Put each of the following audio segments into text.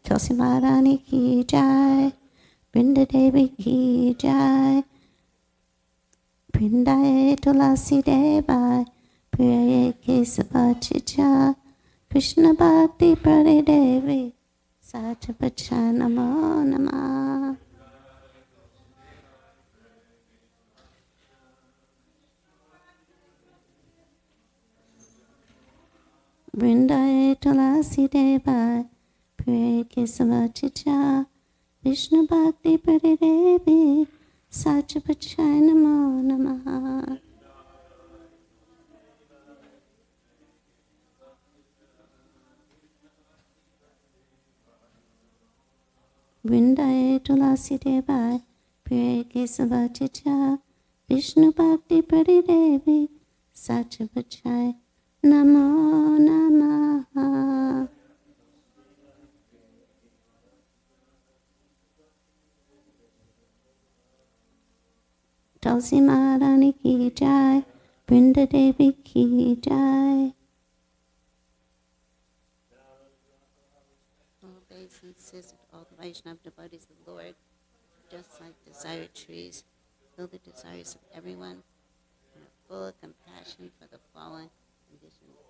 तुलसी महारानी की जय, वृंदा देवी की जय, वृंदाए तुलसी देवाय प्रिय केशवाचिचा, कृष्ण भक्ति प्रदे देवी साच बच्चा नमो नमः। वृंदाए तुलसी देवाय प्रिय केशवाचिचा, विष्णु भक्ति प्रदे देवी साच बच्चा नमो नमः। वृंदाए तुलसी देवाय प्रिय केशवाचिचा, विष्णु भक्ति प्रदे देवी साच बच्चाय नमो नमः। तुलसी महारानी की जय, वृंदा देवी की जय। Obeys and says all the Vaishnava devotees of the Lord, just like desire trees, fill the desires of everyone and are full of compassion for the fallen conditions of life.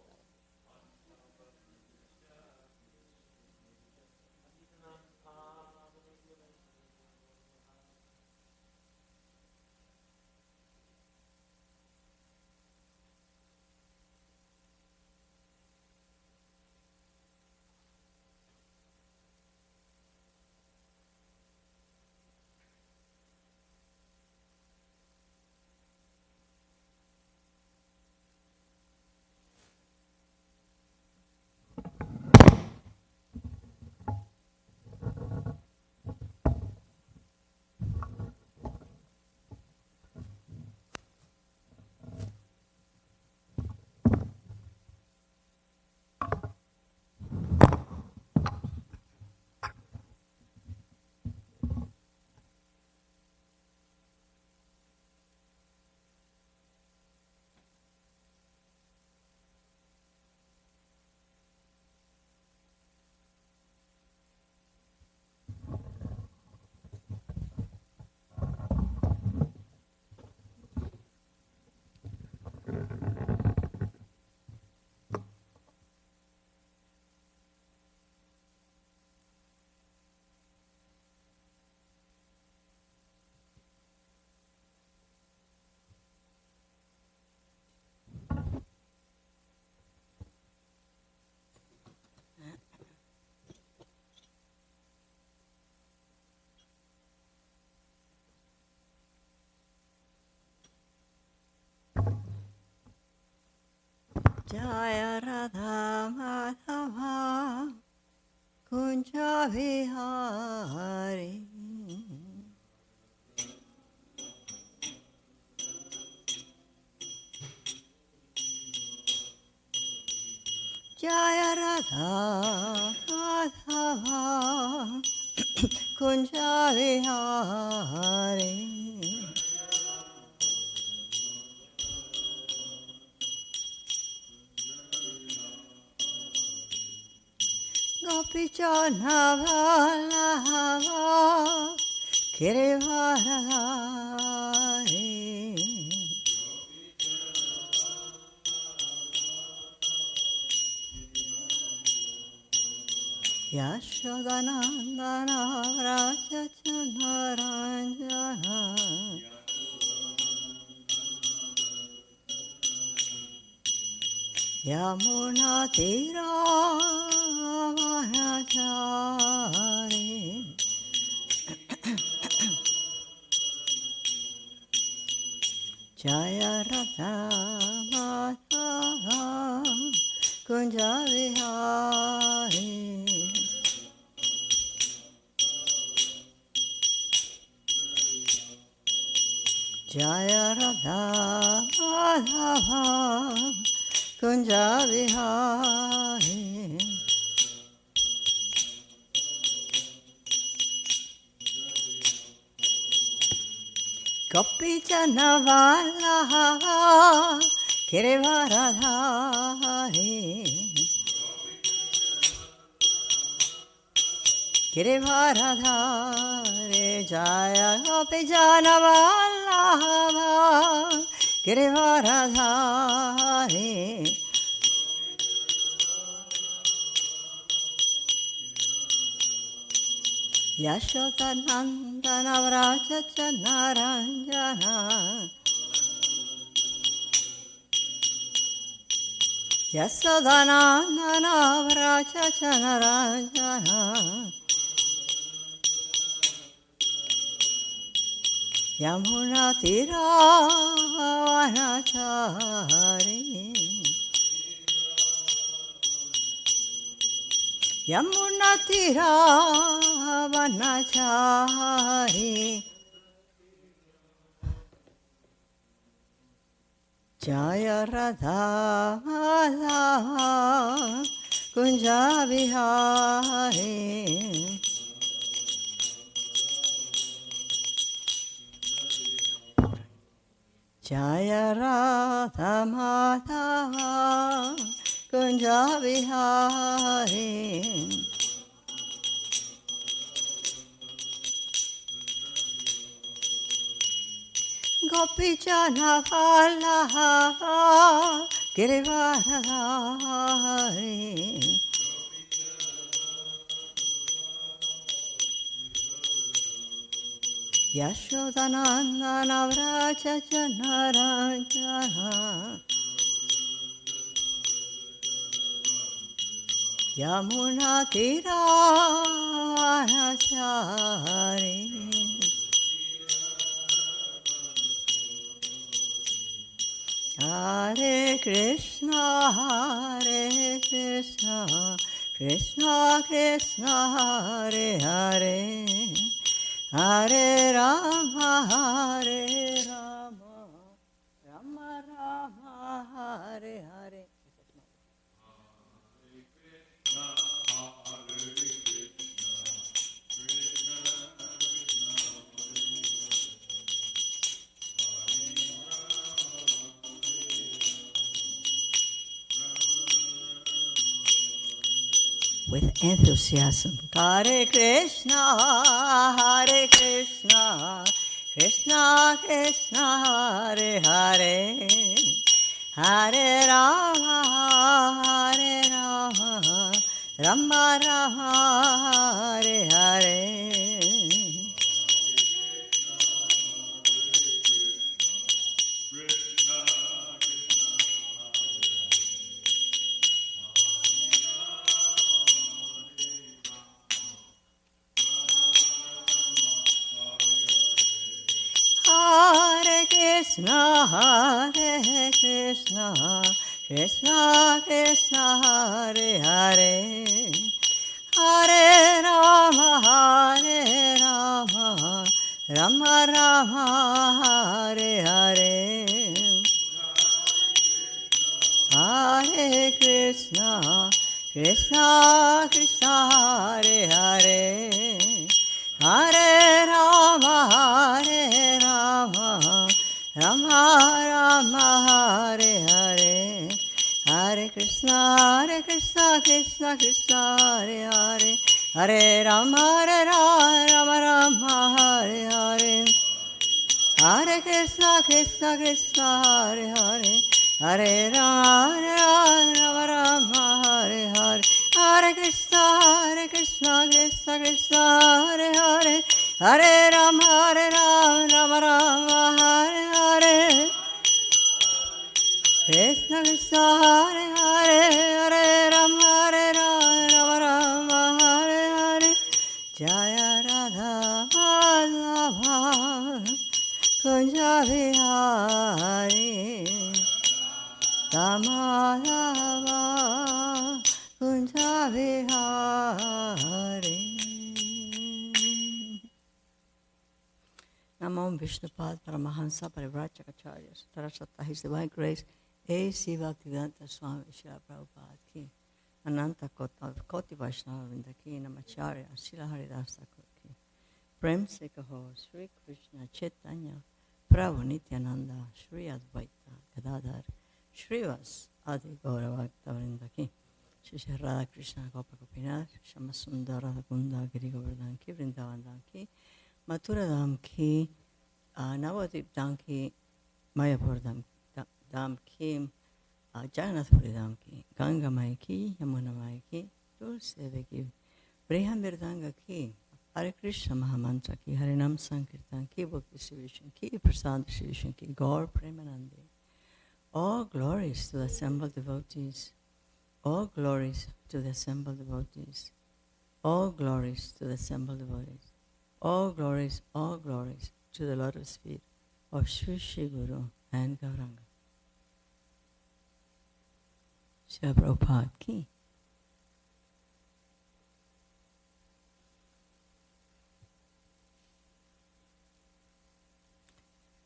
Jaya Radha Madhava Kunja Vihari Jaya Radha Madhava Kunja Vihari Gopi Jana Vallabha Girivardhari Yashodanandana Vrajacana Ranjana Yamuna Tira Varachari Jaya Radha Madhava Kunja Vihari Jaya Radha Madhava Kunja Vihari Gopi Jana Vallabha Girivardhari Girivaradhare Jaya Gopi Janavallabha Girivaradhare Yashodanandana Vraja Naranjana Yasodanandana Vraja Naranjana Yamuna Tiravanachari Yamuna Tiravanachari Jaya Radha Madhava Kunja Vihari Jaya Radha Madhava Kunja Vihari Gopi Janavallabha Girivaradhari Yashodanandana Vraja Naranjana Yamuna Tiravanachari Hare Krishna Krishna Krishna Hare Hare Hare Rama Rama Rama Hare Hare With enthusiasm. Hare Krishna, Krishna Krishna, Hare Hare, Hare Rama, Rama Rama, Hare Hare. Hare Krishna, Krishna Krishna, Hare Hare, Hare Rama, Rama Rama, Hare Hare. Hare Krishna, Krishna Krishna, Hare Hare, Hare Rama, Rama Rama, Hare Hare. Hare Krishna, Krishna Krishna, Hare Hare, Hare Rama, Rama Rama, Hare Hare. Hare Krishna, Krishna Hare Hare, Hare Rama, Rama Rama, Hare Hare. Hare Krishna, Krishna Krishna, Hare Hare, Hare Rama, Rama Rama, Hare Hare. Krishna Krishna, Hare Hare, Hare Rama, Rama Rama, Hare Hare. Jaya Radha Madhava Kunja Vihari Ramadava Kunja Vihari. Namo Vishnupad Paramahansa Parivrajacharya Saraswata His Divine Grace A.C. Bhaktivedanta Swami Srila Prabhupada Ki Ananta Koti Vaishnava Vrinda Ki Namacharya Srila Haridas Thakur Ki Prem Se Kaho Sri Krishna Chaitanya Prabhu Nityananda Shri Advaita Gadadhar Shrivas Adi Gaura Bhakta Vrinda Ki Shri Radha Krishna Gopa Gopinath, Shama Sundara Kunda Giri Govardhan Ki, Vrindavan Dham Ki, Mathura Dham Ki, Navadvip Dham Ki, Mayapur Dham Ki, Jagannath Puri Dham Ki, Ganga Mai Ki, Yamuna Mai Ki, Tulsi Ki, Briham Virdanga Ki, Hare Krishna Mahamantra Ki, Harinam Sankirtan Ki, Bhakti Sivishan Ki, Prasad Sivishan Ki, Gaur Premanandi. All glories to the assembled devotees. All glories to the assembled devotees. All glories to the assembled devotees. All glories to the lotus feet of Sri Sri Guru and Gauranga. Srila Prabhupada Ki.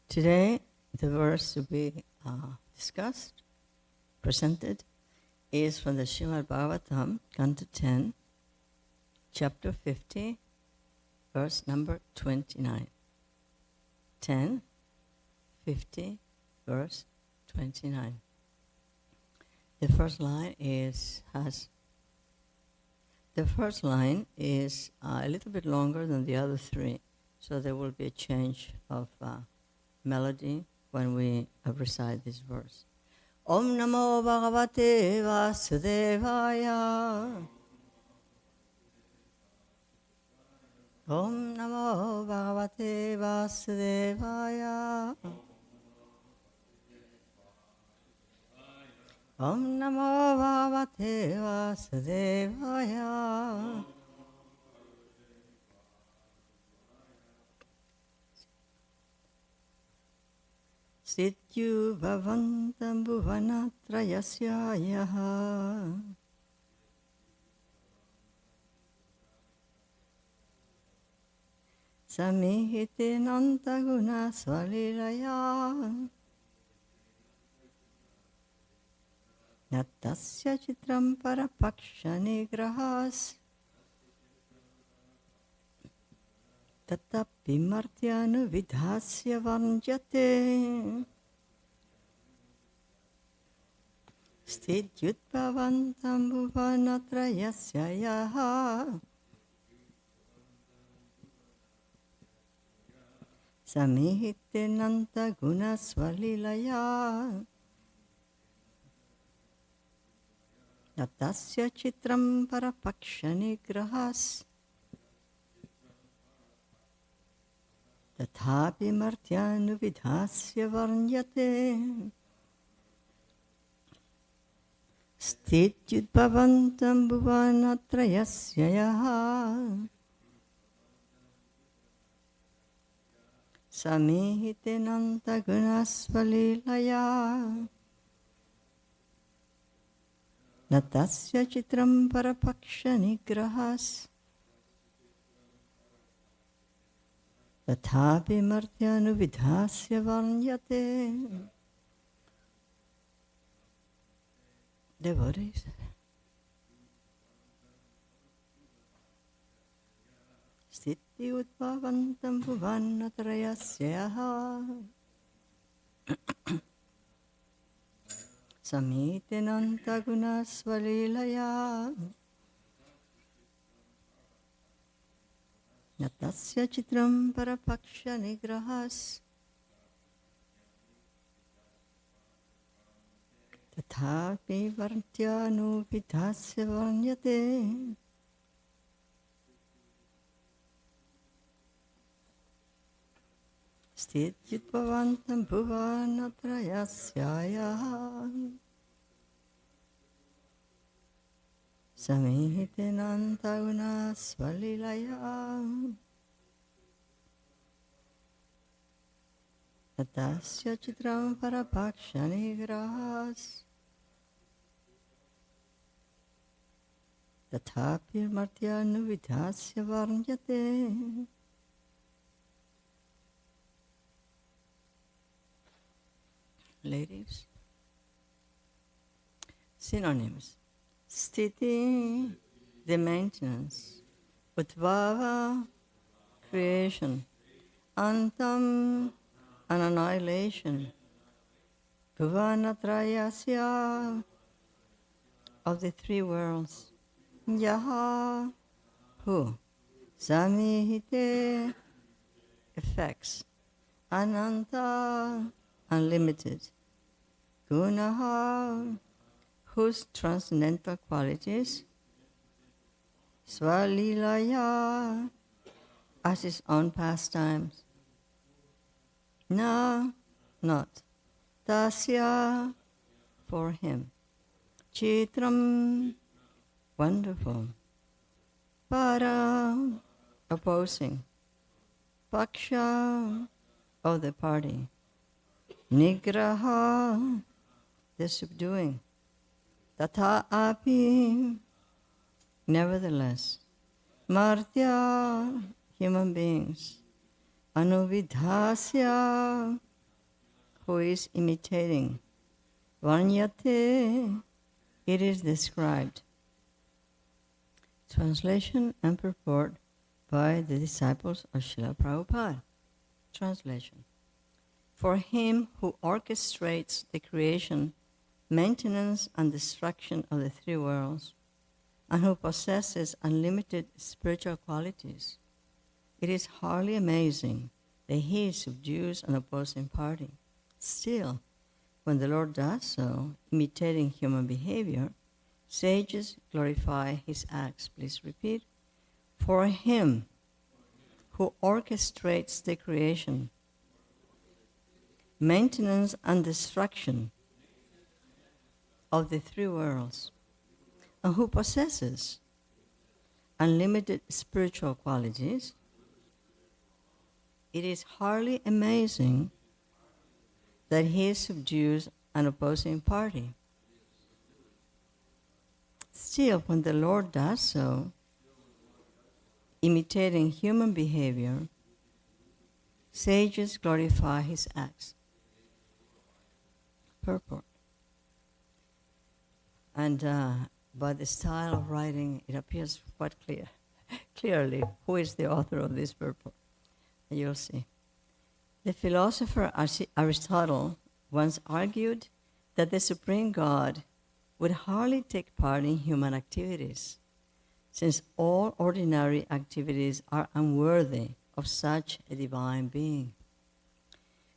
Today, the verse to be discussed, presented, is from the Srimad Bhagavatam, Canto 10, Chapter 50, verse number 29. 10, 50, verse 29. The first line is a little bit longer than the other three, so there will be a change of melody when we recite this verse. Om Namo Bhagavate Vasudevaya. Om Namo Bhagavate Vasudevaya. Om Namo Bhagavate Vasudevaya. Sityu Bhavantam Bhuvanatrayasyaya. Samihite Nantaguna Svalilaya. Natasya Chitram Parapaksha Nigrahas. Tatapi Martyanu Vidhasya Vanjate. Stidyut Bhavantam Bhuvanatrayasyaya. Samihite Nanta Guna Svalilaya. Natasya Chitram Parapaksha Nigrahas. Tathapi Martyanu Vidhasya Varnyate. Stityut Bhavantam Bhuvanatrayasyaya. Samihite Nanta Gunasvalilaya. Natasya Chitram Parapaksha Nigrahas. Tathapi Martyanu Vidhasya Varnyate. Devotees, Sthiti Udbhavantam Bhuvanatrayasya. Samhite Nanta Gunasvalilaya. Natasya Chitram Parapaksha Nigrahas. Tathapi Vartyanu Vidhasya Varnyate. Stityut Bhavantam Bhuvanatrayasyaya. Samihite Nanta Gunasvalilaya. Natasya Chitram Parapaksha Nigrahas. Tathapi Martyanu Vidhasya Varnyate. Ladies, synonyms. Sthiti, the maintenance. Udbhava, creation. Antam, an annihilation. Bhuvanatrayasya, of the three worlds. Yaha, who, samihite, effects, ananta, unlimited, gunaha, whose transcendental qualities, swalilaya, as his own pastimes, na, not, tasya, for him, chitram, wonderful, para, opposing, paksha, of the party, nigraha, the subduing, tata api, nevertheless, martya, human beings, anuvidhasya, who is imitating, vanyate, it is described. Translation and purport by the disciples of Srila Prabhupada. Translation. For him who orchestrates the creation, maintenance, and destruction of the three worlds, and who possesses unlimited spiritual qualities, it is hardly amazing that he subdues an opposing party. Still, when the Lord does so, imitating human behavior, sages glorify his acts. Please repeat. For him who orchestrates the creation, maintenance, and destruction of the three worlds, and who possesses unlimited spiritual qualities, it is hardly amazing that he subdues an opposing party. Still, when the Lord does so, imitating human behavior, sages glorify his acts. Purport. And by the style of writing, it appears quite clearly who is the author of this purport. You'll see. The philosopher Aristotle once argued that the Supreme God would hardly take part in human activities, since all ordinary activities are unworthy of such a divine being.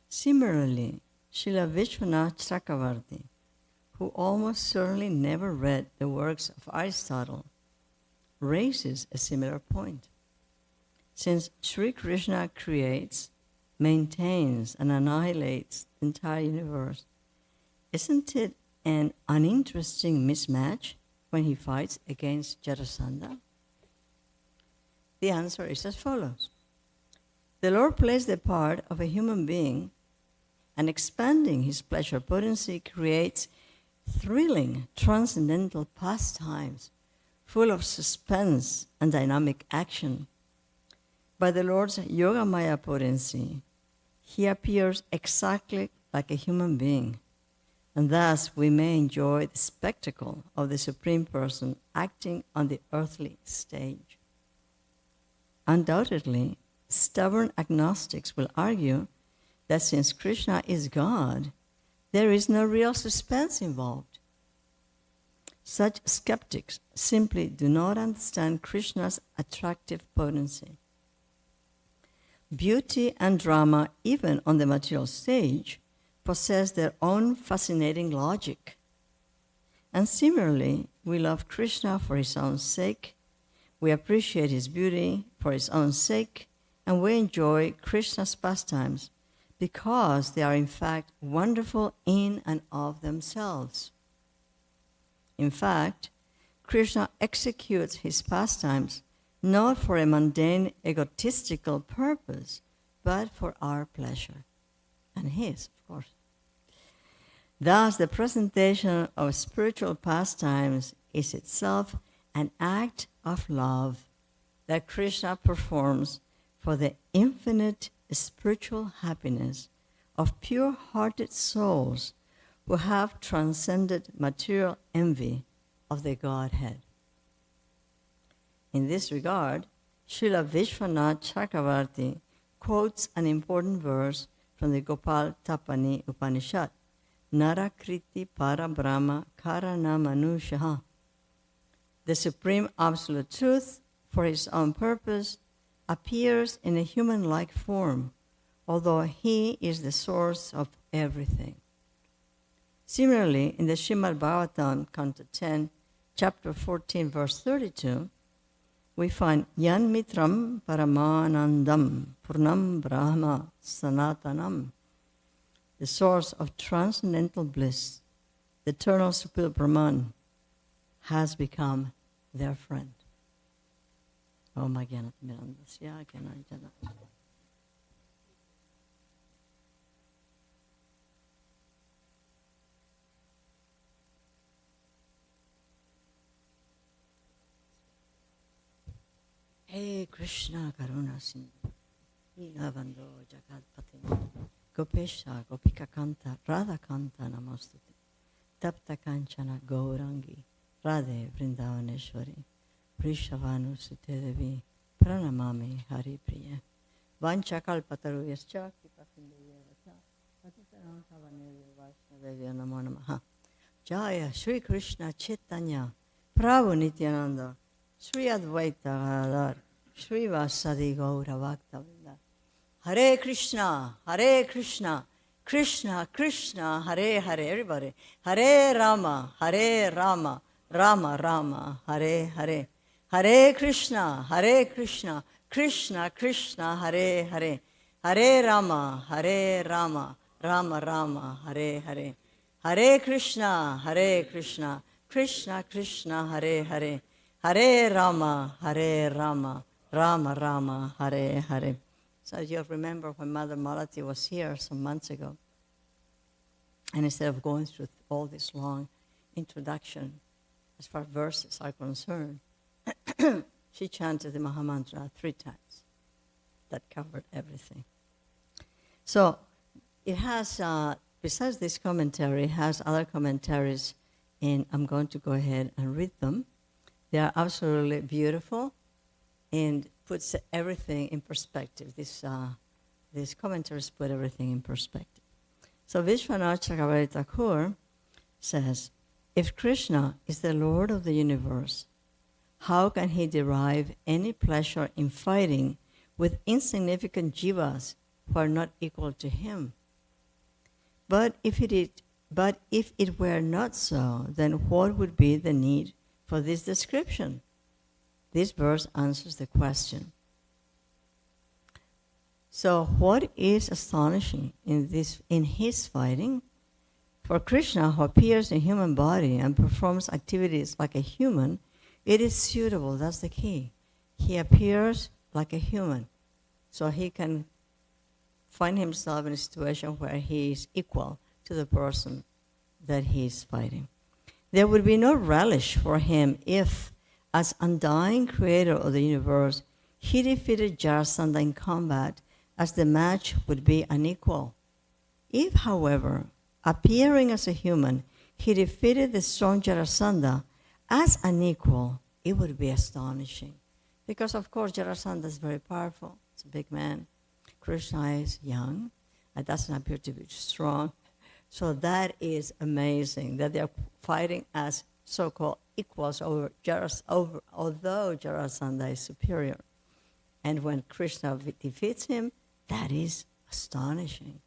Similarly, Srila Vishwanath Chakravarti, who almost certainly never read the works of Aristotle, raises a similar point. Since Sri Krishna creates, maintains, and annihilates the entire universe, isn't it an uninteresting mismatch when he fights against Jarasandha? The answer is as follows. The Lord plays the part of a human being, and expanding his pleasure potency creates thrilling, transcendental pastimes full of suspense and dynamic action. By the Lord's Yogamaya potency, he appears exactly like a human being, and thus we may enjoy the spectacle of the Supreme Person acting on the earthly stage. Undoubtedly, stubborn agnostics will argue that since Krishna is God, there is no real suspense involved. Such skeptics simply do not understand Krishna's attractive potency. Beauty and drama, even on the material stage, possess their own fascinating logic. And similarly, we love Krishna for his own sake, we appreciate his beauty for his own sake, and we enjoy Krishna's pastimes because they are in fact wonderful in and of themselves. In fact, Krishna executes his pastimes not for a mundane, egotistical purpose, but for our pleasure, and his, of course. Thus, the presentation of spiritual pastimes is itself an act of love that Krishna performs for the infinite spiritual happiness of pure-hearted souls who have transcended material envy of the Godhead. In this regard, Srila Vishwanath Chakravarti quotes an important verse from the Gopal Tapani Upanishad, Narakriti Para Brahma Karana Manushaha the supreme absolute truth, for his own purpose, appears in a human-like form, although he is the source of everything. Similarly, in the Srimad Bhagavatam, Canto 10, chapter 14, verse 32, we find Yan Mitram Paramanandam Purnam Brahma Sanatanam, the source of transcendental bliss, the eternal Supreme Brahman, has become their friend. Oh my God, Hey Krishna Karuna Sindhu, Navando Jagat Patim, Gopesha Gopika Kanta, Radha Kanta Namostute, Tapta Kanchana Gaurangi, Radhe Vrindavaneshwari, Prishavanu Sute Devi, Pranamami Hari Priya, Vanchakal Pataru Yascha, Kipasindayavata, Patisaram Kavaniri Vaishnavya Namo Namaha, Jaya Sri Krishna Chaitanya, Prabhu Nityananda, Sri Advaita Gadadhar, Sri Vasadi Gaura Bhaktavinda. Hare Krishna, Krishna Krishna, Hare Hare, everybody. Hare Rama, Rama Rama, Hare Hare. Hare Krishna, Krishna Krishna, Hare Hare. Hare Rama, Rama Rama, Hare Hare. Hare Krishna, Krishna Krishna, Hare Hare. Hare Rama, Rama Rama, Hare Hare. So you remember when Mother Malati was here some months ago, and instead of going through all this long introduction, as far as verses are concerned, she chanted the Mahamantra 3 times. That covered everything. So it has, besides this commentary, it has other commentaries, and I'm going to go ahead and read them. They are absolutely beautiful and puts everything in perspective. These commentaries put everything in perspective. So Vishwanath Chakravarti Thakur says, if Krishna is the Lord of the universe, how can he derive any pleasure in fighting with insignificant jivas who are not equal to him? But if it were not so, then what would be the need for this description? This verse answers the question. So what is astonishing in his fighting? For Krishna, who appears in human body and performs activities like a human, it is suitable, that's the key. He appears like a human, so he can find himself in a situation where he is equal to the person that he is fighting. There would be no relish for him if, as undying creator of the universe, he defeated Jarasandha in combat, as the match would be unequal. If, however, appearing as a human, he defeated the strong Jarasandha as unequal, it would be astonishing. Because, of course, Jarasandha is very powerful. It's a big man. Krishna is young and doesn't appear to be strong. So that is amazing that they're fighting as so-called equals although Jarasandha is superior. And when Krishna defeats him, that is astonishing.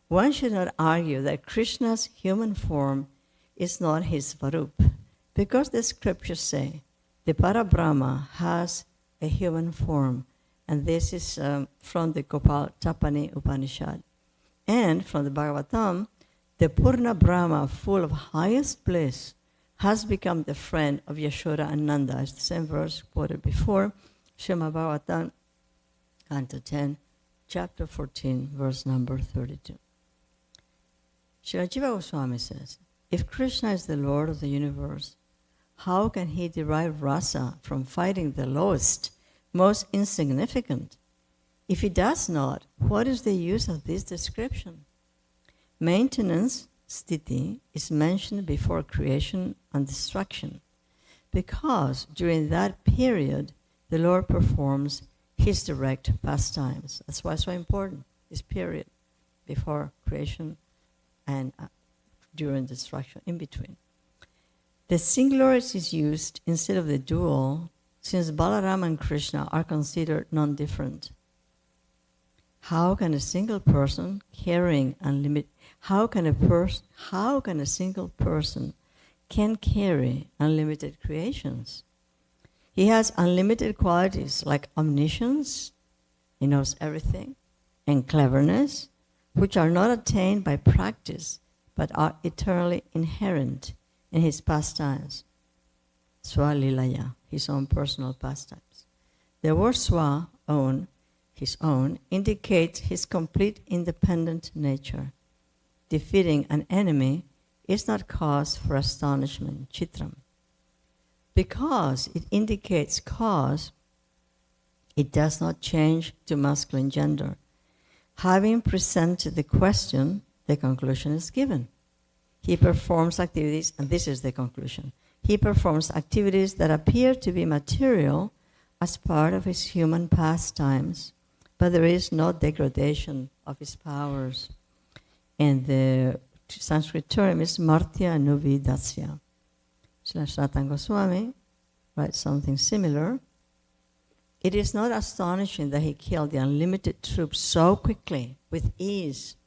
One should not argue that Krishna's human form is not his Svarup, because the scriptures say the Parabrahma has a human form, and this is from the Gopal Tapani Upanishad. And from the Bhagavatam, the Purna Brahma, full of highest bliss, has become the friend of Yashoda and Nanda. It's the same verse quoted before, Srimad Bhagavatam, Canto 10, chapter 14, verse number 32. Srila Jiva Goswami says, if Krishna is the Lord of the universe, how can he derive rasa from fighting the lowest, most insignificant? If he does not, what is the use of this description? Maintenance, sthiti, is mentioned before creation and destruction, because during that period, the Lord performs his direct pastimes. That's why it's so important, this period, before creation and during destruction, in between. The singular is used instead of the dual, since Balarama and Krishna are considered non-different. How can a single person carrying unlimited? How can a single person can carry unlimited creations? He has unlimited qualities like omniscience, he knows everything, and cleverness, which are not attained by practice, but are eternally inherent in his pastimes. Swalilaya, his own personal pastimes. The word swa, own, his own, indicates his complete independent nature. Defeating an enemy is not cause for astonishment, chitram. Because it indicates cause, it does not change to masculine gender. Having presented the question, the conclusion is given. He performs activities, and this is the conclusion. He performs activities that appear to be material as part of his human pastimes, but there is no degradation of his powers. And the Sanskrit term is Martya Nuvidasya. Srila Sanatana Goswami writes something similar. It is not astonishing that he killed the unlimited troops so quickly, with ease.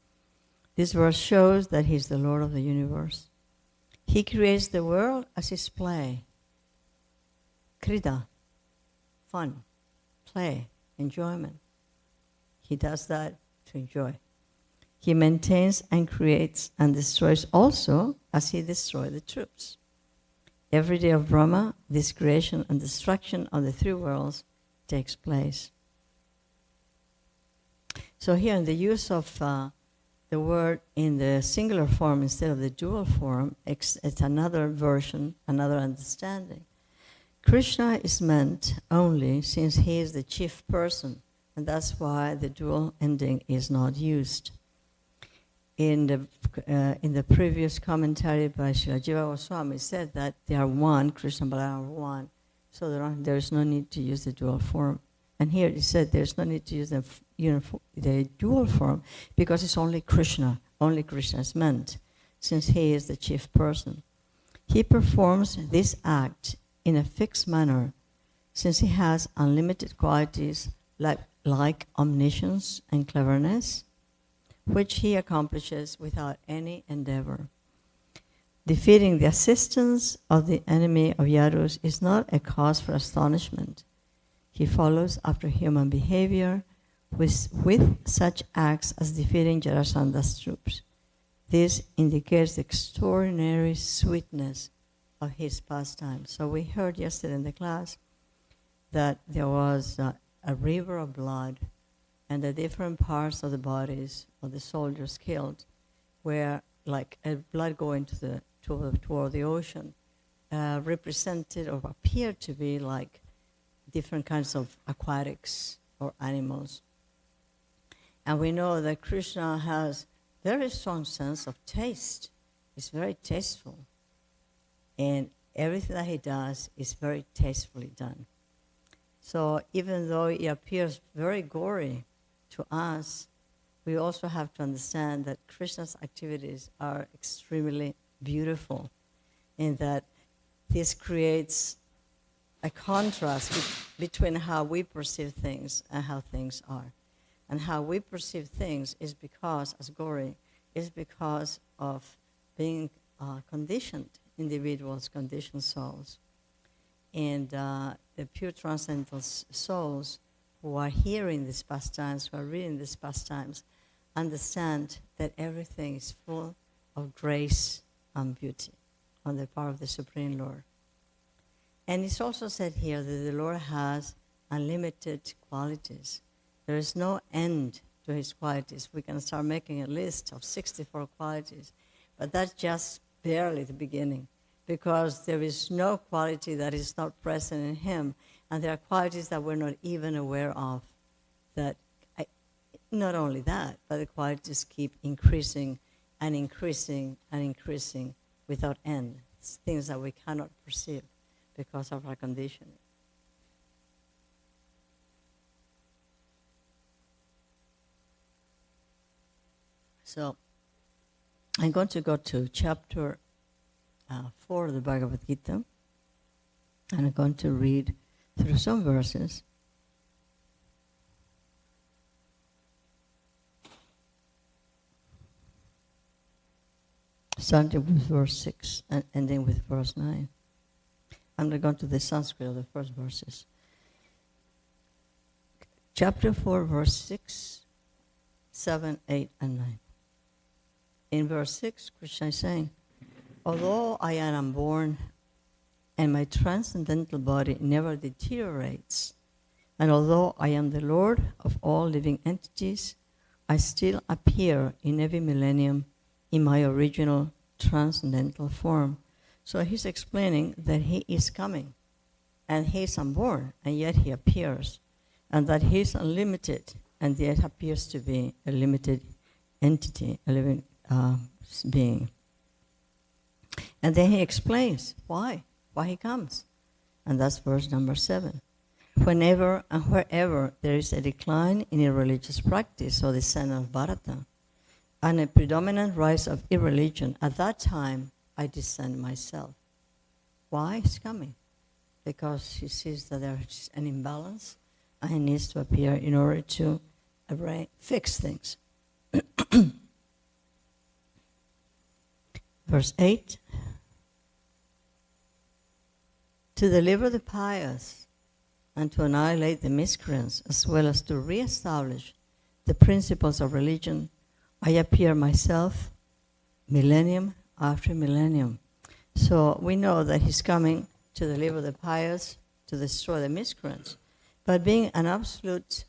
This verse shows that he is the Lord of the universe. He creates the world as his play. Krida, fun, play, enjoyment. He does that to enjoy. He maintains and creates and destroys also as he destroys the troops. Every day of Brahma, this creation and destruction of the three worlds takes place. So here in the use of the word in the singular form instead of the dual form, it's another version, another understanding. Krishna is meant only since he is the chief person, and that's why the dual ending is not used. In the previous commentary by Srila Jiva Goswami said that they are one, Krishna and Balarama are one, so there is no need to use the dual form. And here it said there's no need to use the dual form because it's only Krishna is meant, since he is the chief person. He performs this act in a fixed manner, since he has unlimited qualities like omniscience and cleverness, which he accomplishes without any endeavor. Defeating the assistance of the enemy of Yadus is not a cause for astonishment. He follows after human behavior with such acts as defeating Jarasanda's troops. This indicates the extraordinary sweetness of his pastime. So we heard yesterday in the class that there was a river of blood, and the different parts of the bodies of the soldiers killed were like blood going toward the ocean, represented or appeared to be like different kinds of aquatics or animals. And we know that Krishna has very strong sense of taste. He's very tasteful. And everything that he does is very tastefully done. So even though it appears very gory to us, we also have to understand that Krishna's activities are extremely beautiful, in that this creates a contrast between how we perceive things and how things are. And how we perceive things is because, as Gauri, is because of being conditioned individuals, conditioned souls. And the pure transcendental souls who are hearing these pastimes, who are reading these pastimes, understand that everything is full of grace and beauty on the part of the Supreme Lord. And it's also said here that the Lord has unlimited qualities. There is no end to his qualities. We can start making a list of 64 qualities, but that's just barely the beginning, because there is no quality that is not present in him, and there are qualities that we're not even aware of. Not only that, but the qualities keep increasing and increasing and increasing without end. It's things that we cannot perceive because of our conditioning. So I'm going to go to chapter 4 of the Bhagavad Gita. And I'm going to read through some verses. Starting with verse 6 and ending with verse 9. I'm going to go to the Sanskrit of the first verses. Chapter 4, verse 6, 7, 8, and 9. In verse 6, Krishna is saying, although I am unborn and my transcendental body never deteriorates, and although I am the Lord of all living entities, I still appear in every millennium in my original transcendental form. So he's explaining that he is coming, and he is unborn, and yet he appears, and that he is unlimited, and yet appears to be a limited entity, a living being. And then he explains why he comes. And that's verse number 7. Whenever and wherever there is a decline in irreligious practice or the descent of Bharata, and a predominant rise of irreligion, at that time I descend myself. Why? He's coming. Because he sees that there is an imbalance, and he needs to appear in order to fix things. Verse 8. To deliver the pious and to annihilate the miscreants, as well as to re-establish the principles of religion, I appear myself millennium after millennium. So we know that he's coming to deliver the pious, to destroy the miscreants. But being an absolute,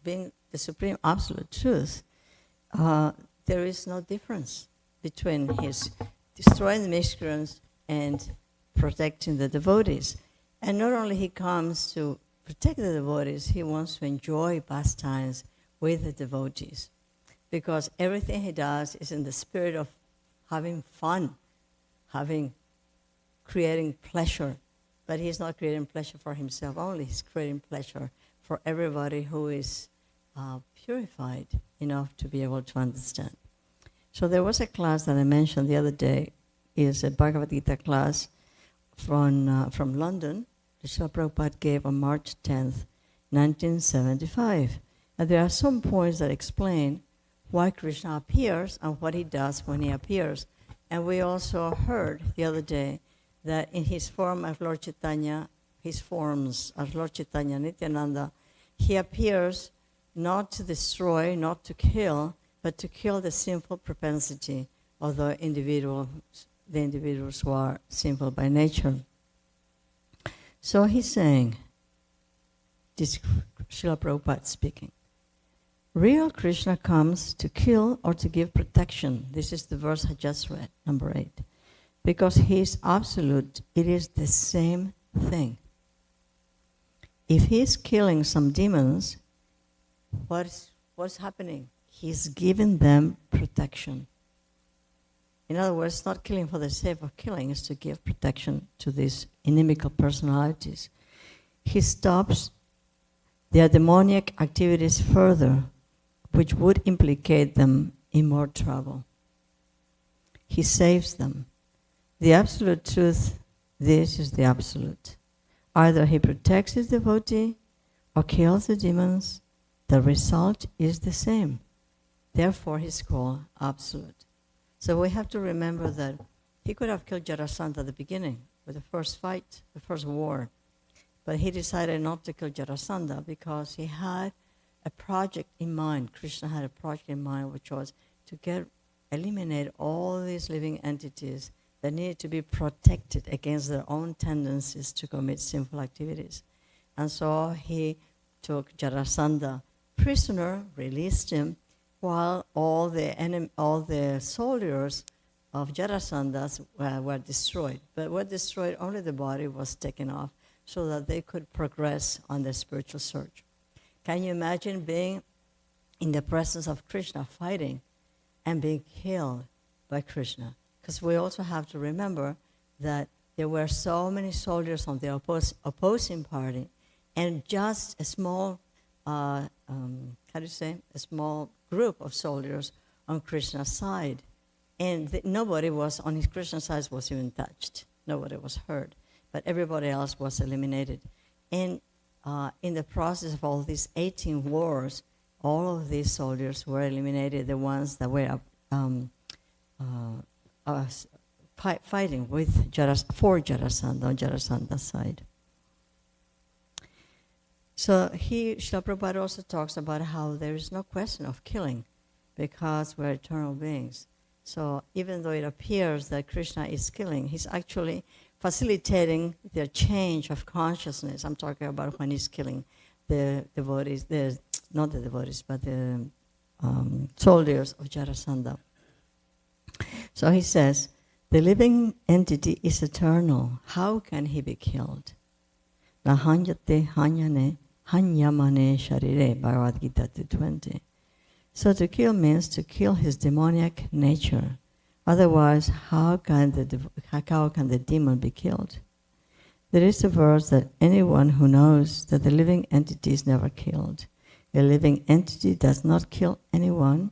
being the supreme absolute truth, there is no difference between his destroying the miscreants and protecting the devotees. And not only he comes to protect the devotees, he wants to enjoy pastimes with the devotees. Because everything he does is in the spirit of having fun, creating pleasure. But he's not creating pleasure for himself only, he's creating pleasure for everybody who is purified enough to be able to understand. So there was a class that I mentioned the other day, is a Bhagavad Gita class from London, that Srila Prabhupada gave on March 10th, 1975. And there are some points that explain why Krishna appears and what he does when he appears. And we also heard the other day that in his form as Lord Chaitanya, his forms as Lord Chaitanya Nityananda, he appears not to destroy, not to kill, but to kill the sinful propensity of the individuals who are sinful by nature. So he's saying, this Srila Prabhupada speaking, real Krishna comes to kill or to give protection. This is the verse I just read, number 8. Because he is absolute, it is the same thing. If he is killing some demons, what's happening? He's giving them protection. In other words, not killing for the sake of killing, is to give protection to these inimical personalities. He stops their demoniac activities further, which would implicate them in more trouble. He saves them. The absolute truth, this is the absolute. Either he protects his devotee or kills the demons, the result is the same. Therefore, he's called absolute. So we have to remember that he could have killed Jarasandha at the beginning, with the first fight, the first war. But he decided not to kill Jarasandha because he had a project in mind. Krishna had a project in mind, which was to eliminate all these living entities that needed to be protected against their own tendencies to commit sinful activities. And so he took Jarasandha prisoner, released him, while all the soldiers of Jarasandha were destroyed. But were destroyed, only the body was taken off so that they could progress on their spiritual search. Can you imagine being in the presence of Krishna fighting and being killed by Krishna? Because we also have to remember that there were so many soldiers on the opposing party, and just a small, a small group of soldiers on Krishna's side. And nobody was, on his Christian side, was even touched. Nobody was hurt. But everybody else was eliminated. And in the process of all these 18 wars, all of these soldiers were eliminated, the ones that were fighting with for Jarasandha, on Jarasandha's side. So Srila Prabhupada also talks about how there is no question of killing because we're eternal beings. So even though it appears that Krishna is killing, he's actually facilitating the change of consciousness. I'm talking about when he's killing the devotees, not the devotees, but the soldiers of Jarasandha. So he says, the living entity is eternal. How can he be killed? Nahanjate hanyane hanyamane sharire, Bhagavad Gita 2:20. So to kill means to kill his demoniac nature. Otherwise, how can the demon be killed? There is a verse that anyone who knows that the living entity is never killed. A living entity does not kill anyone,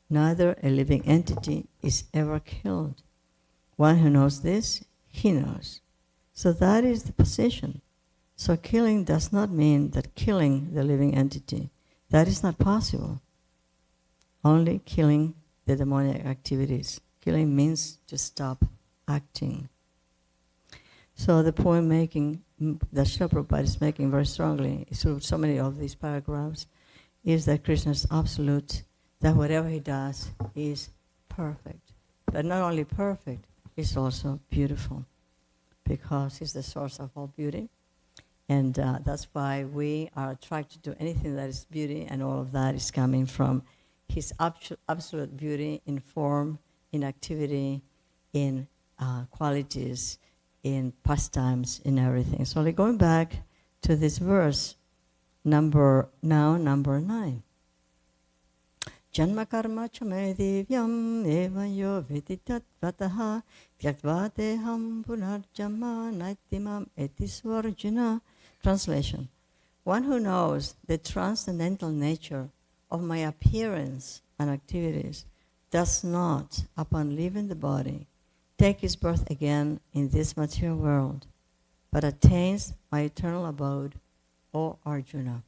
neither a living entity is ever killed. One who knows this, he knows. So that is the position. So killing does not mean that killing the living entity. That is not possible. Only killing the demonic activities. Killing means to stop acting. So the point making that Srila Prabhupada is making very strongly through so many of these paragraphs is that Krishna is absolute, that whatever he does is perfect. But not only perfect, it's also beautiful because he's the source of all beauty. And that's why we are attracted to anything that is beauty, and all of that is coming from his absolute beauty in form, in activity, in qualities, in pastimes, in everything. So we're going back to this verse, number 9. Janma karma chame divyam evam yo veditat vataha tyaktva ham punarjama naitimam etisvarjuna. Translation. One who knows the transcendental nature of my appearance and activities does not, upon leaving the body, take his birth again in this material world, but attains my eternal abode, O Arjuna.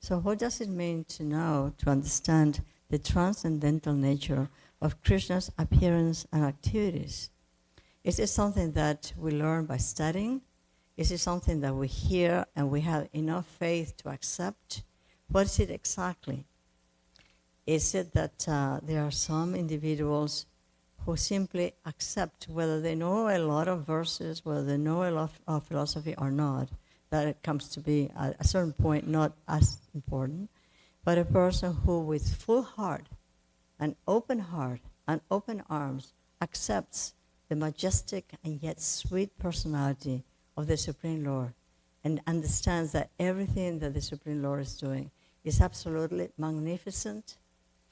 So what does it mean to know, to understand the transcendental nature of Krishna's appearance and activities? Is it something that we learn by studying? Is it something that we hear and we have enough faith to accept? What is it exactly? Is it that there are some individuals who simply accept, whether they know a lot of verses, whether they know a lot of philosophy or not, that it comes to be at a certain point not as important, but a person who with full heart and open arms accepts the majestic and yet sweet personality of the Supreme Lord and understands that everything that the Supreme Lord is doing is absolutely magnificent,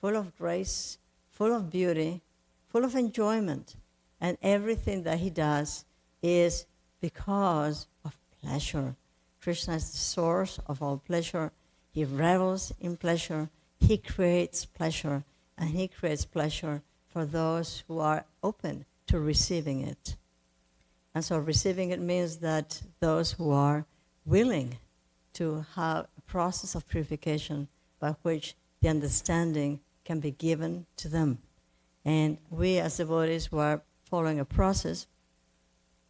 full of grace, full of beauty, full of enjoyment, and everything that he does is because of pleasure. Krishna is the source of all pleasure. He revels in pleasure. He creates pleasure, and he creates pleasure for those who are open to receiving it. And so receiving it means that those who are willing to have a process of purification by which the understanding can be given to them. And we as devotees who are following a process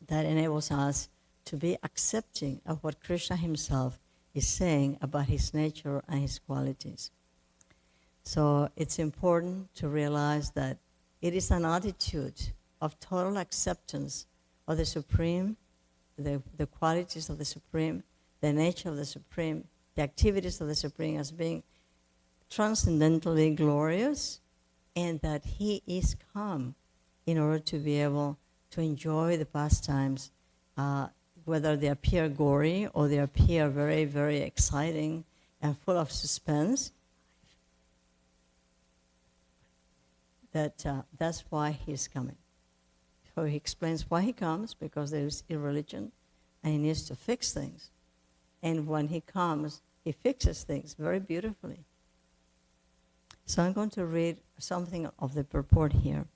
that enables us to be accepting of what Krishna himself is saying about his nature and his qualities. So it's important to realize that it is an attitude of total acceptance of the Supreme, the qualities of the Supreme, the nature of the Supreme, the activities of the Supreme as being transcendently glorious, and that he is come in order to be able to enjoy the pastimes, whether they appear gory or they appear very, very exciting and full of suspense. That's why he's coming. So he explains why he comes, because there is irreligion and he needs to fix things. And when he comes, he fixes things very beautifully. So I'm going to read something of the purport here.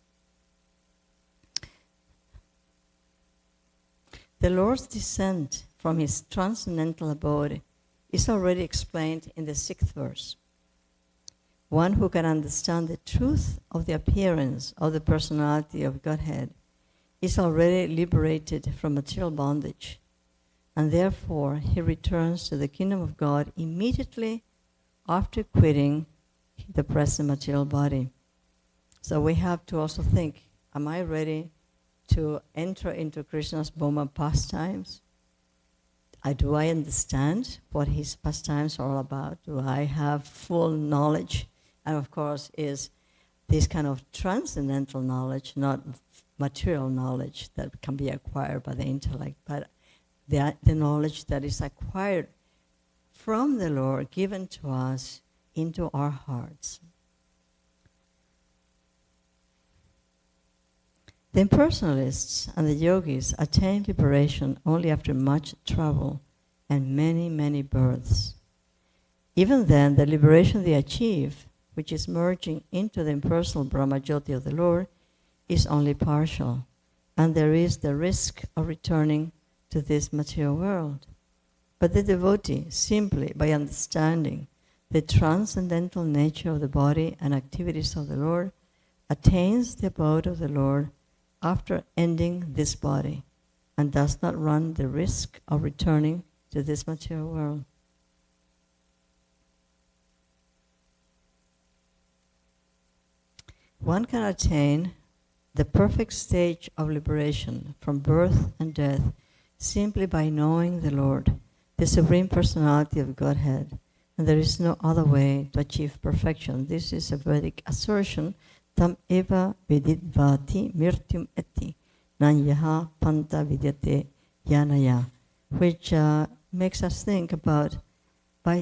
The Lord's descent from his transcendental abode is already explained in the 6th verse. One who can understand the truth of the appearance of the personality of Godhead is already liberated from material bondage, and therefore he returns to the kingdom of God immediately after quitting the present material body. So we have to also think, am I ready to enter into Krishna's Bhoma pastimes? Do I understand what his pastimes are all about? Do I have full knowledge? And of course, is this kind of transcendental knowledge, not material knowledge that can be acquired by the intellect, but the knowledge that is acquired from the Lord, given to us into our hearts. The impersonalists and the yogis attain liberation only after much trouble and many, many births. Even then, the liberation they achieve, which is merging into the impersonal Brahmajyoti of the Lord, is only partial, and there is the risk of returning to this material world. But the devotee, simply by understanding the transcendental nature of the body and activities of the Lord, attains the abode of the Lord after ending this body, and does not run the risk of returning to this material world. One can attain the perfect stage of liberation from birth and death simply by knowing the Lord, the Supreme Personality of Godhead, and there is no other way to achieve perfection. This is a Vedic assertion, tam eva vididvati mirtyum eti nanyaha panta vidyate yanaya, which makes us think about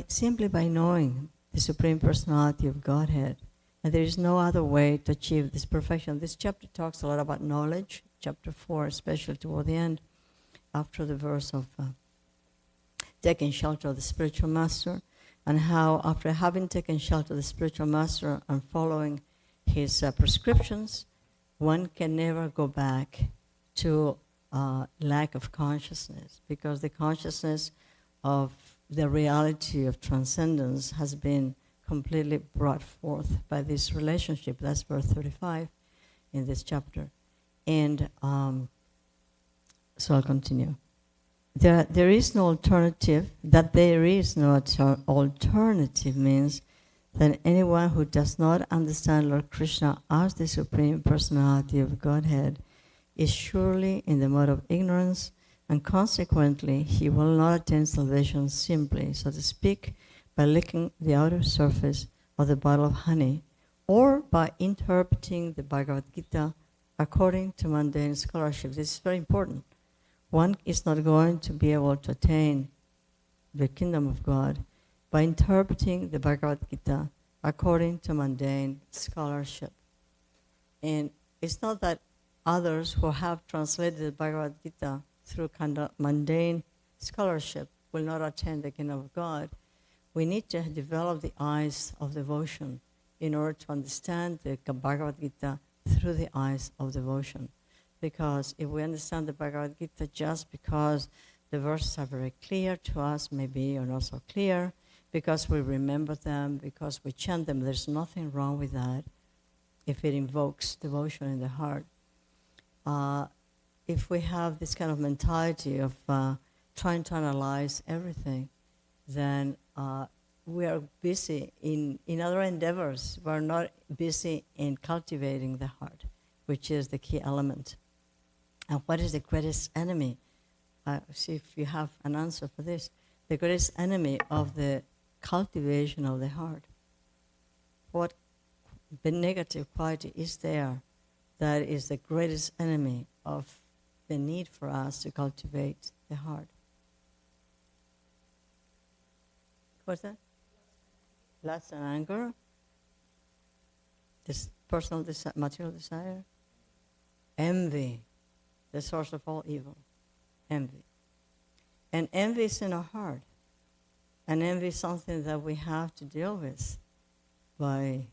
simply by knowing the Supreme Personality of Godhead. And there is no other way to achieve this perfection. This chapter talks a lot about knowledge, chapter 4, especially toward the end, after the verse of taking shelter of the spiritual master, and how after having taken shelter of the spiritual master and following his prescriptions, one can never go back to lack of consciousness, because the consciousness of the reality of transcendence has been completely brought forth by this relationship. That's verse 35 in this chapter. And so I'll continue. There is no alternative. That there is no alternative means that anyone who does not understand Lord Krishna as the Supreme Personality of Godhead is surely in the mode of ignorance, and consequently he will not attain salvation simply, so to speak, by licking the outer surface of the bottle of honey, or by interpreting the Bhagavad Gita according to mundane scholarship. This is very important. One is not going to be able to attain the kingdom of God by interpreting the Bhagavad Gita according to mundane scholarship. And it's not that others who have translated the Bhagavad Gita through kind of mundane scholarship will not attain the kingdom of God. We need to develop the eyes of devotion in order to understand the Bhagavad Gita through the eyes of devotion. Because if we understand the Bhagavad Gita just because the verses are very clear to us, maybe or not so clear, because we remember them, because we chant them, there's nothing wrong with that if it invokes devotion in the heart. If we have this kind of mentality of trying to analyze everything, then we are busy in other endeavors. We're not busy in cultivating the heart, which is the key element. And what is the greatest enemy? See if you have an answer for this. The greatest enemy of the cultivation of the heart. What the negative quality is there that is the greatest enemy of the need for us to cultivate the heart? What's that? Lust and anger? This personal material desire? Envy, the source of all evil. Envy. And envy is in our heart. And envy is something that we have to deal with by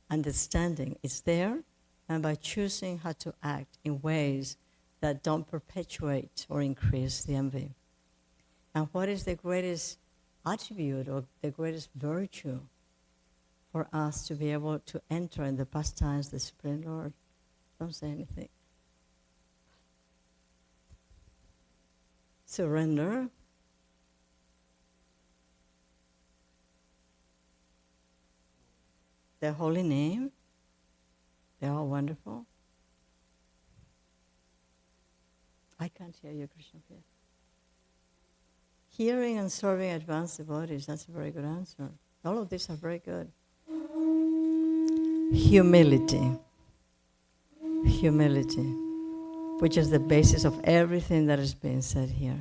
understanding it's there and by choosing how to act in ways that don't perpetuate or increase the envy. And what is the greatest attribute or the greatest virtue for us to be able to enter in the pastimes, the Supreme Lord? Don't say anything. Surrender. Their holy name. They're all wonderful. I can't hear you, Krishna. Hearing and serving advanced devotees, that's a very good answer. All of these are very good. Humility. Humility, which is the basis of everything that is being said here.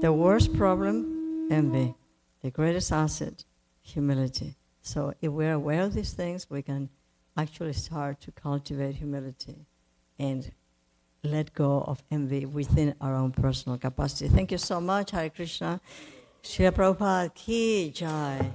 The worst problem, envy. The greatest asset, humility. So if we're aware of these things, we can actually start to cultivate humility and let go of envy within our own personal capacity. Thank you so much, Hare Krishna. Srila Prabhupada ki jai.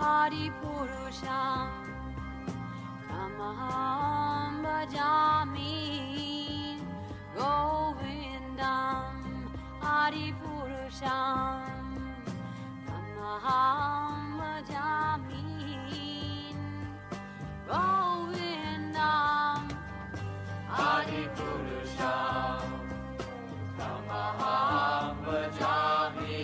Adipurusham Tamaham Bhajami Govindam Adipurusham Tamaham Bhajami Govindam Adipurusham Tamaham Bhajami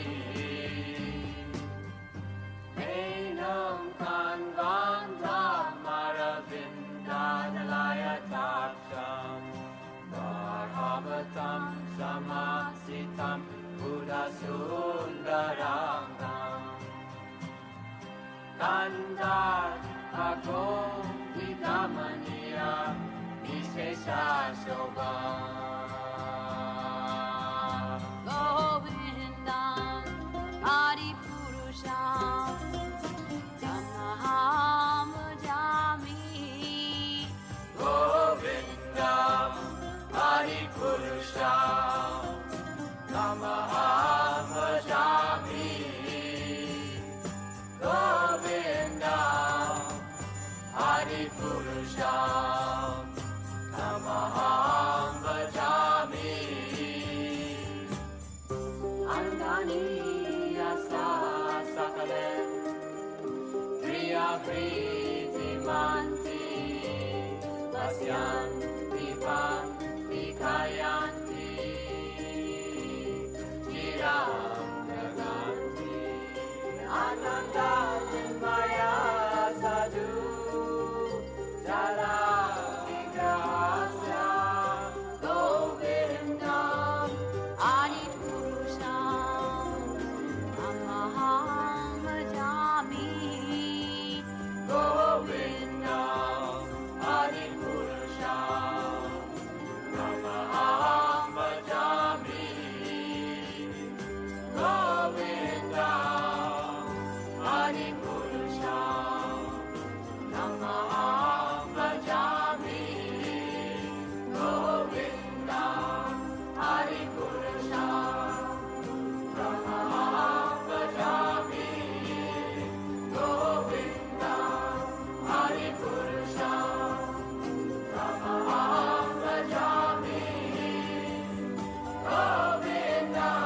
Samasitam Buddha Sundarangam Kandar Ako Vidamaniya Vishesha Shobha Govindam Adipurusham Tamaham Bhajami Govindam Adipurusham Tamaham Bhajami Govindam Adipurusham Tamaham Bhajami Andani Yasa Sakalen Priya Priti Manti Vasyan Divan Vikayanti Ananda Maya Sadhu Jala Vigrahasya Govindam Adipurusham Tamaham Bhajami Govindam Adipurusham Tamaham Bhajami Govindam Adipurusham Tamaham Bhajami Govindam Adipurusham Tamaham Bhajami Govindam Adipurusham Tamaham Bhajami Govindam.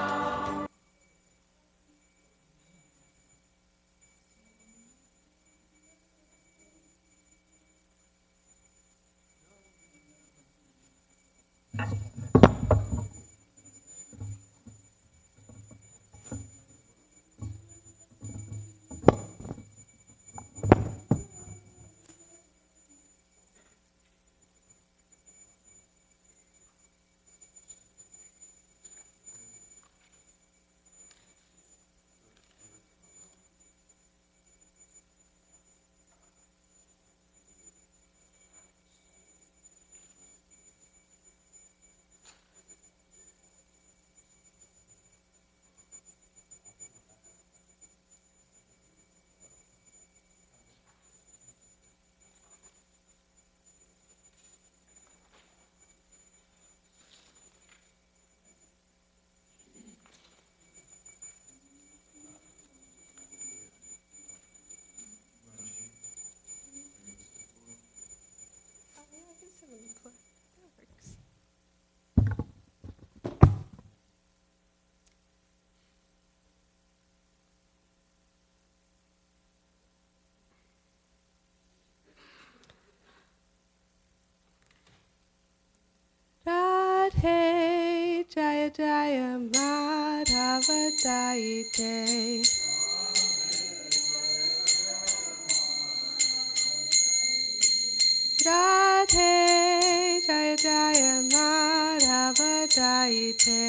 Radhe Jaya Jaya Madhava Daite. Radhe Jaya Jaya Madhava Daite.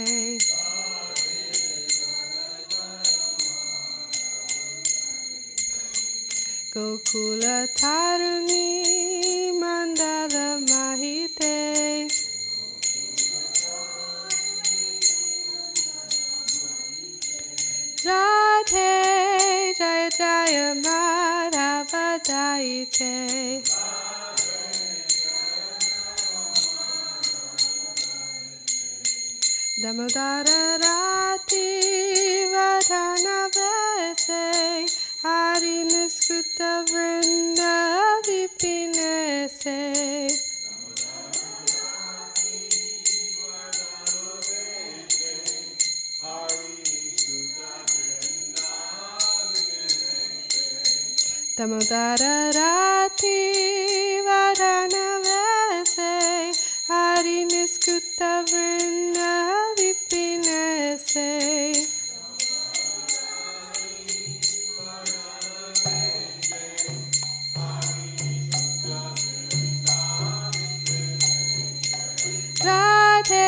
Gokula Taruni Mandala Mahite. Radhe Jaya Jaya Madhava Daite. Damodara Rati Vadhana Vese Hari Niskuta Vrinda Vipinese. Damodara Rati Vadhana Vese Hari Niskuta Vrinda Vipinese. Radhe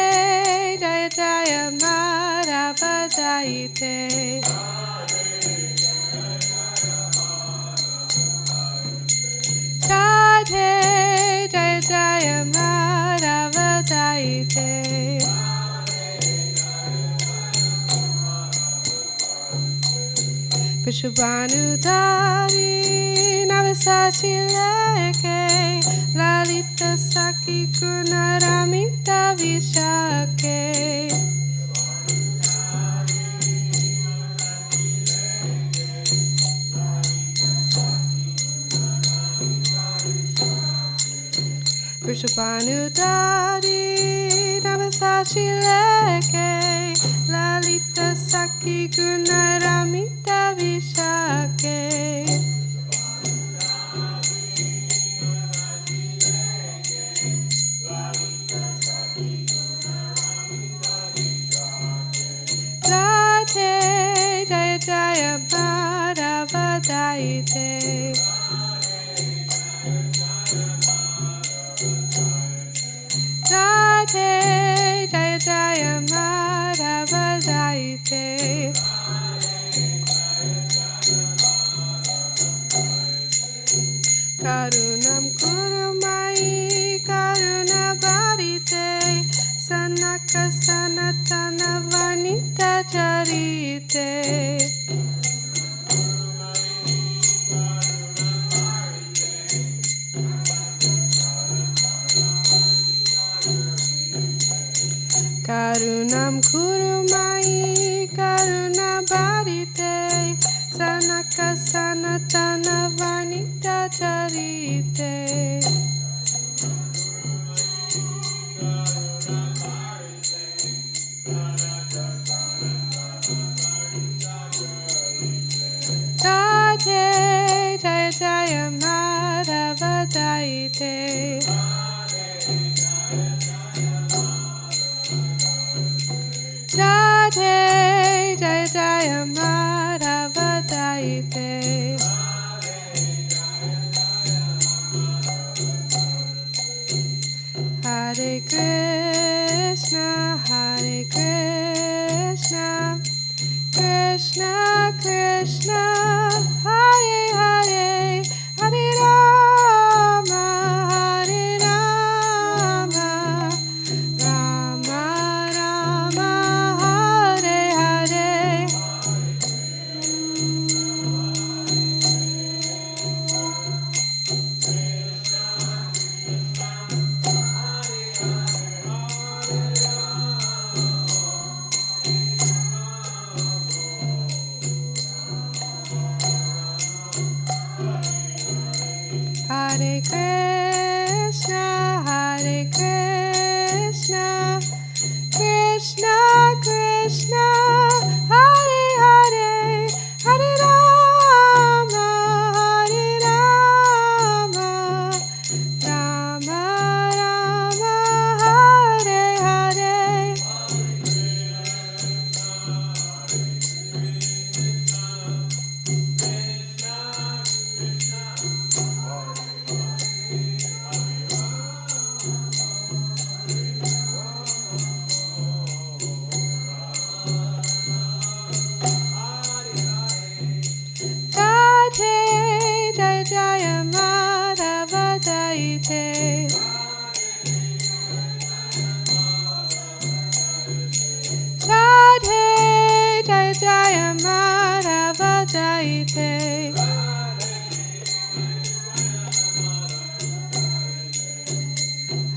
Jaya Jaya Madhava Daite. Radhe Jaya Jaya Madhava Daite. Vishubhanu Dari Navasachi Leke Lalita Saki Gunaramita Vishake. Vishubhanu Dari Navasachi Leke Lalita Saki Gunaramita Vishake. Radhe Jaya Jaya Madhava Daite. Radhe Jaya Jaya Madhava Daite. Karunam Kurumai Karuna Bharite Sanaka Sanatana Vanita Charite. Karunam Kurumai Karuna Bharite Sanaka Sanatana Vanita Charite. Radhe Jaya Jaya Madhava Daite. Radhe Jaya Jaya Madhava Daite. Hare Krishna, Hare Krishna, Krishna Krishna, Hare Hare, Hare Rama, Hare Rama, Rama Rama, Hare Hare.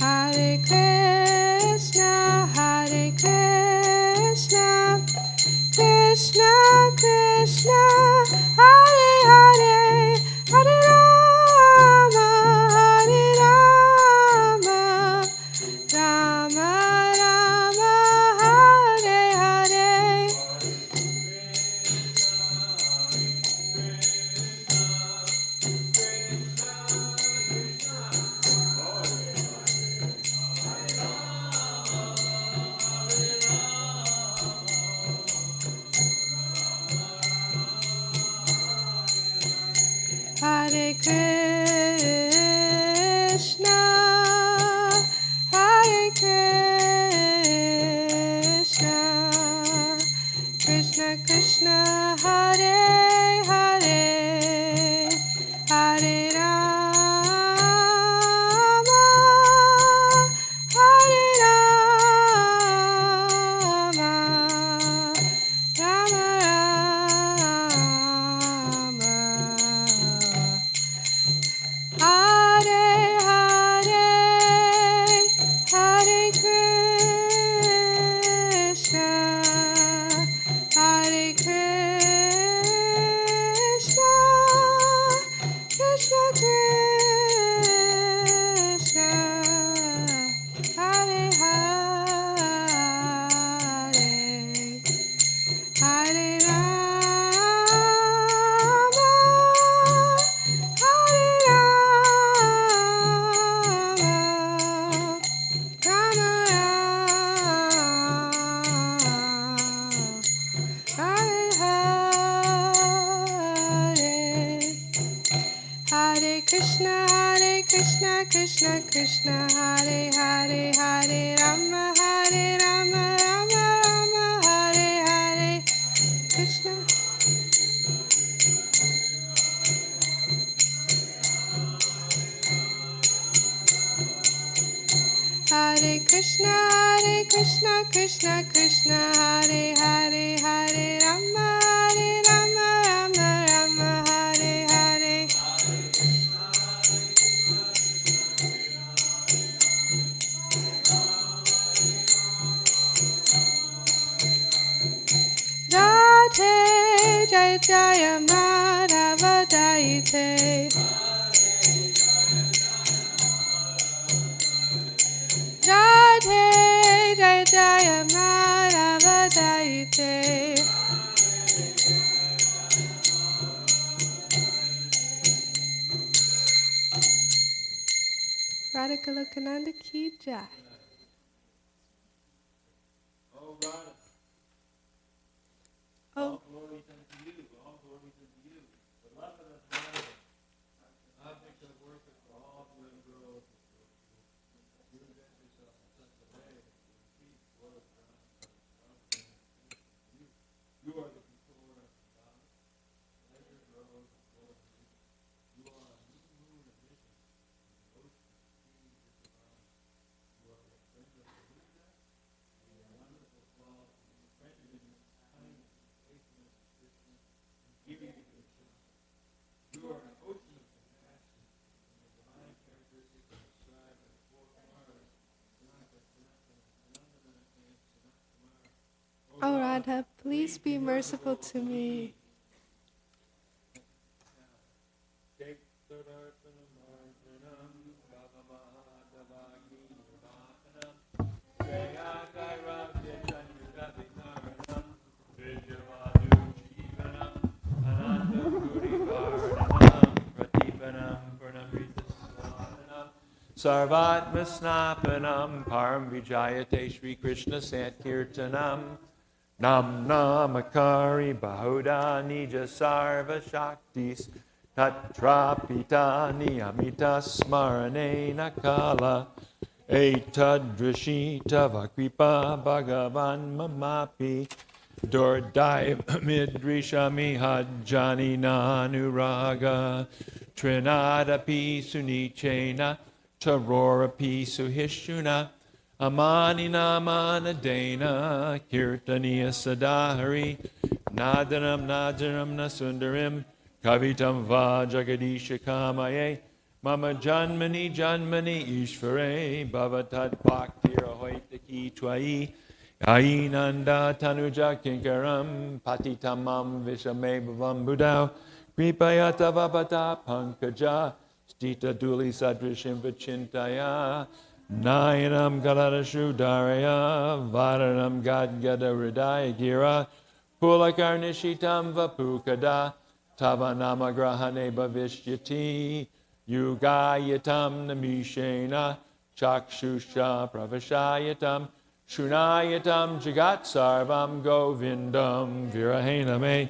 Hare Krishna, Hare Krishna, Krishna Krishna, Hare Hare, Hare Rama, Hare Rama, Rama Rama, Hare Hare. Hare Krishna, Hare Krishna, Krishna Krishna, Hare Hare, Hare Rama, Hare Rama, Rama Rama. Hare Hare, Hare Krishna, Hare Krishna, Krishna Krishna, Hare Hare, Hare Rama, Hare Rama, Rama Hare Krishna, Krishna Krishna, Hare Hare, Hare Rama, Rama Rama, Hare Hare Krishna. Hare Krishna, Krishna Krishna, Hare Hare, Hare Rama, Rama Rama, Hare Hare. Radhe Jaya Jaya Madhava Daite. Radhe Jaya Jaya Madhava Daite. Radha Golokananda Ki Jai. Oh, God. Oh. All glory unto you. All glory unto you. Beloved of God, object of worship for all who grow. You invest yourself in such a way that you keep word of God. You are the controller of God. Pleasure grows and flows. You are a new moon of vision. The ocean seas is around. You are the friend of the Buddha. And your wonderful flaws and your friendliness, kindness, faithfulness, and Krishna, and giving of yourself. You are an ocean of compassion, and the divine characteristics are described in the four Kumaras, Sanaka, Sanatana, Sanandana, and Sanat Kumara. Oh Radha, please be merciful to me. Take Sadarpanam Arjanam, Bhavamahadavagni Nirvahanam, Jayakairam Jayanyudavikaranam, Vijavadu Jivanam, Anandapurivardhanam, Pratipanam Purnamritaswanam, Sarvatma Snapanam, Param Vijayate Shri Krishna Sankirtanam, Nam Namakari Bahuda Nija Sarva Shaktis Tatrapita Niyamita Smarane Nakala Etadrishita Vakripa Bhagavan Mamapi Dordaiv Midrishami Hajjani Nanuraga Trinadapi Sunichena Tarorapi Suhishuna Amani Namana Dana Kirtaniya Sadahari Nadanam Nadanam Nasundarim Kavitam Va Jagadisha Kamaye Mama Janmani Janmani Ishvare Bhavatat Bhaktira Hoitaki Twai Ainanda Tanuja Kinkaram Patitamam Vishame Bhavam Budao Kripayata Vabata Pankaja Stita Duli Sadrishim Vachintaya Nayanam Galadashu Daraya Varanam Gadgada Hridaya Gira Pulakarnishitam Vapukada Tavanama Grahane Bhavishyati Yugayatam Namishena Chakshusha Pravashayatam Shunayatam Jagat Sarvam Govindam Virahename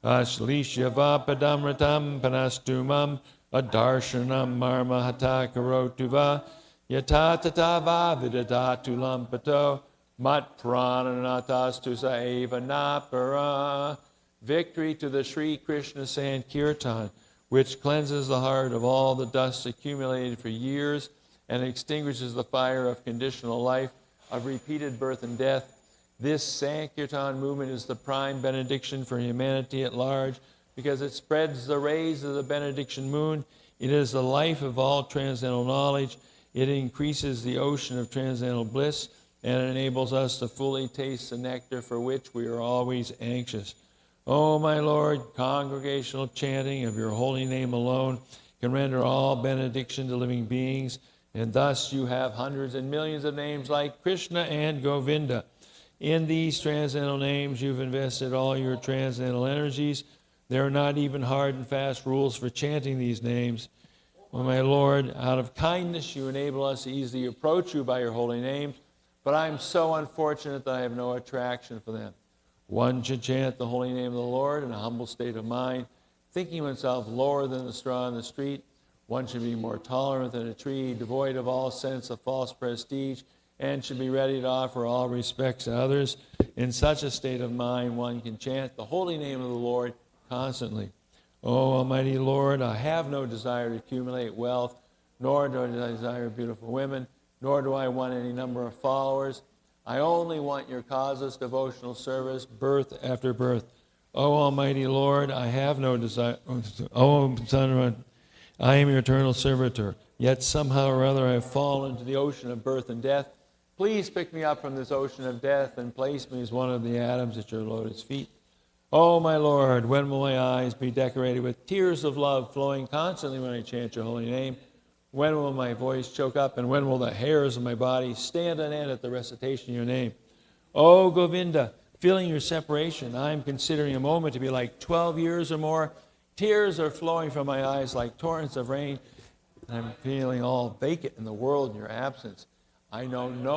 Ashlishyavapadamratam Panastumam Adarshanam Marmahatakarotuva Yatatatava Vidadatu Mat Prananatas Eva Napara. Victory to the Sri Krishna Sankirtan, which cleanses the heart of all the dust accumulated for years and extinguishes the fire of conditional life, of repeated birth and death. This Sankirtan movement is the prime benediction for humanity at large because it spreads the rays of the benediction moon. It is the life of all transcendental knowledge. It increases the ocean of transcendental bliss and enables us to fully taste the nectar for which we are always anxious. Oh, my Lord, congregational chanting of your holy name alone can render all benediction to living beings, and thus you have hundreds and millions of names like Krishna and Govinda. In these transcendental names, you've invested all your transcendental energies. There are not even hard and fast rules for chanting these names. Oh, my Lord, out of kindness, you enable us to easily approach you by your holy names, but I'm so unfortunate that I have no attraction for them. One should chant the holy name of the Lord in a humble state of mind, thinking oneself lower than the straw in the street. One should be more tolerant than a tree, devoid of all sense of false prestige, and should be ready to offer all respects to others. In such a state of mind, one can chant the holy name of the Lord constantly. O Almighty Lord, I have no desire to accumulate wealth, nor do I desire beautiful women, nor do I want any number of followers. I only want your causeless devotional service, birth after birth. O Almighty Lord, I have no desire. O Son, I am your eternal servitor. Yet somehow or other I have fallen into the ocean of birth and death. Please pick me up from this ocean of death and place me as one of the atoms at your lotus feet. Oh, my Lord, when will my eyes be decorated with tears of love flowing constantly when I chant your holy name? When will my voice choke up, and when will the hairs of my body stand on end at the recitation of your name? Oh, Govinda, feeling your separation, I am considering a moment to be like 12 years or more. Tears are flowing from my eyes like torrents of rain. I'm feeling all vacant in the world in your absence. I know no